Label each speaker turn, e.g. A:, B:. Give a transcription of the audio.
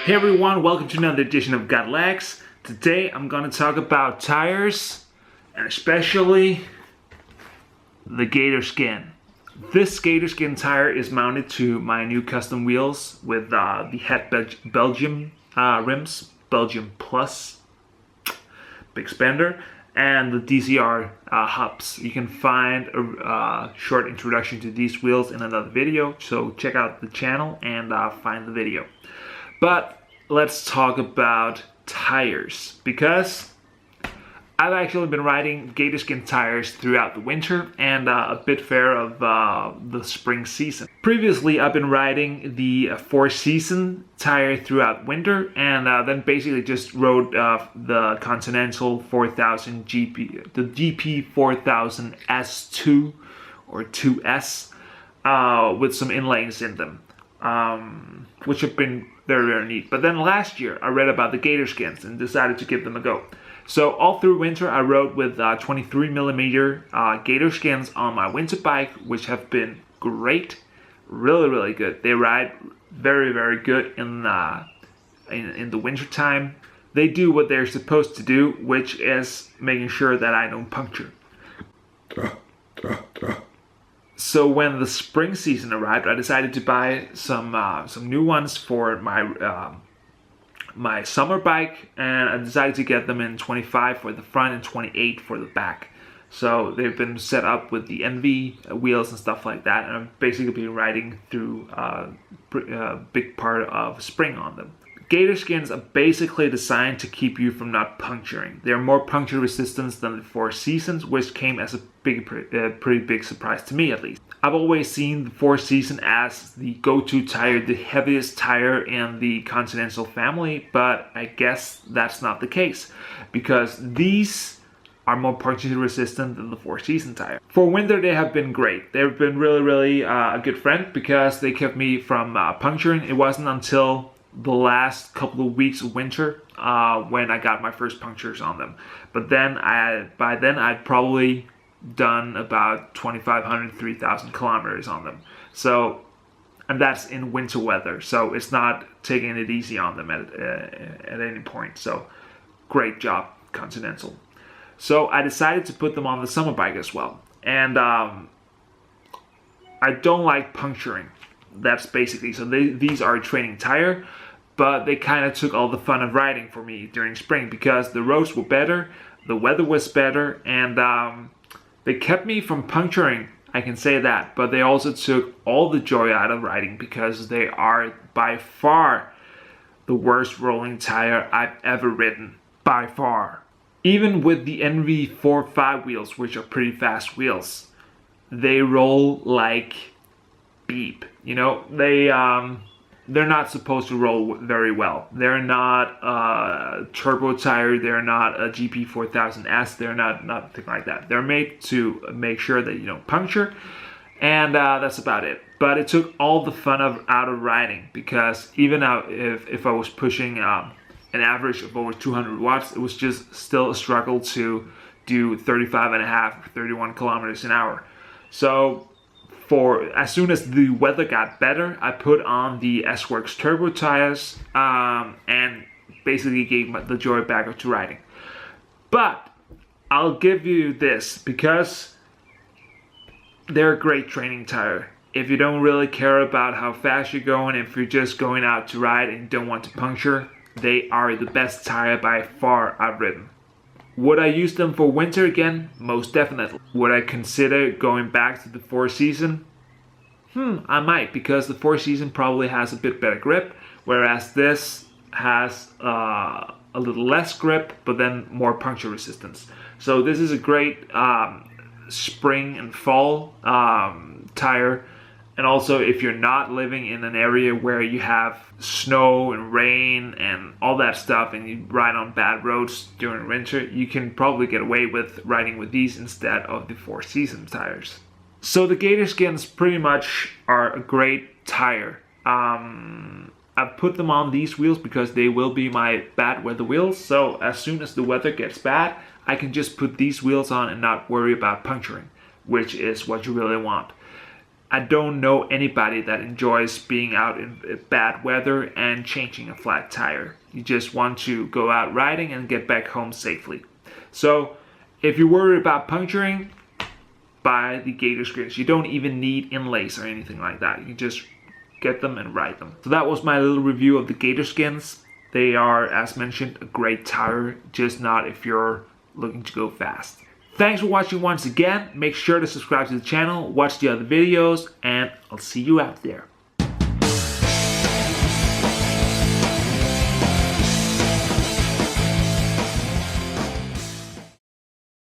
A: Hey everyone, welcome to another edition of Got Legs. Today I'm going to talk about tires, and especially the Gatorskin. This Gatorskin tire is mounted to my new custom wheels with the Het Belgium rims, Belgium Plus, big spender, and the DCR hubs. You can find a short introduction to these wheels in another video, so check out the channel and find the video. But let's talk about tires, because I've actually been riding Gatorskin tires throughout the winter and a bit fair of the spring season. Previously, I've been riding the four-season tire throughout winter, and then basically just rode the Continental 4000 GP, the GP 4000 S2 or 2S with some inlays in them, which have been very neat. But then last year I read about the Gatorskins and decided to give them a go. So all through winter I rode with 23mm Gatorskins on my winter bike, which have been great, really good. They ride very good in the winter time. They do what they're supposed to do, which is making sure that I don't puncture. So when the spring season arrived, I decided to buy some new ones for my my summer bike, and I decided to get them in 25 for the front and 28 for the back. So they've been set up with the NV wheels and stuff like that, and I've basically been riding through a big part of spring on them. Gatorskins are basically designed to keep you from not puncturing. They're more puncture resistant than the Four Seasons, which came as a pretty big surprise to me, at least. I've always seen the Four Season as the go-to tire, the heaviest tire in the Continental family, but I guess that's not the case, because these are more puncture resistant than the Four Season tire. For winter, they have been great. They've been really a good friend, because they kept me from puncturing. It wasn't until the last couple of weeks of winter when I got my first punctures on them. But then by then I'd probably done about 2,500, 3,000 kilometers on them. So, and that's in winter weather, so it's not taking it easy on them at any point. So great job, Continental. So I decided to put them on the summer bike as well. And I don't like puncturing. That's basically, so these are a training tire, but they kind of took all the fun of riding for me during spring, because the roads were better, the weather was better, and they kept me from puncturing, I can say that, but they also took all the joy out of riding, because they are by far the worst rolling tire I've ever ridden, by far. Even with the NV45 wheels, which are pretty fast wheels, they roll like beep. You know, they're not supposed to roll very well. They're not a turbo tire. They're not a GP 4000S. They're not nothing like that. They're made to make sure that you don't puncture, and that's about it. But it took all the fun out of riding, because even if I was pushing an average of over 200 watts, it was just still a struggle to do 35.5, 31 kilometers an hour. So as soon as the weather got better, I put on the S-Works turbo tires and basically gave the joy back to riding. But I'll give you this, because they're a great training tire. If you don't really care about how fast you're going, if you're just going out to ride and don't want to puncture, they are the best tire by far I've ridden. Would I use them for winter again? Most definitely. Would I consider going back to the Four Season? I might, because the Four Season probably has a bit better grip, whereas this has a little less grip, but then more puncture resistance. So this is a great spring and fall tire. And also, if you're not living in an area where you have snow and rain and all that stuff, and you ride on bad roads during winter, you can probably get away with riding with these instead of the Four Season tires. So the Gatorskins pretty much are a great tire. I've put them on these wheels because they will be my bad weather wheels. So as soon as the weather gets bad, I can just put these wheels on and not worry about puncturing, which is what you really want. I don't know anybody that enjoys being out in bad weather and changing a flat tire. You just want to go out riding and get back home safely. So if you're worried about puncturing, buy the Gatorskins. You don't even need inlays or anything like that. You just get them and ride them. So that was my little review of the Gatorskins. They are, as mentioned, a great tire, just not if you're looking to go fast. Thanks for watching once again. Make sure to subscribe to the channel, watch the other videos, and I'll see you out there.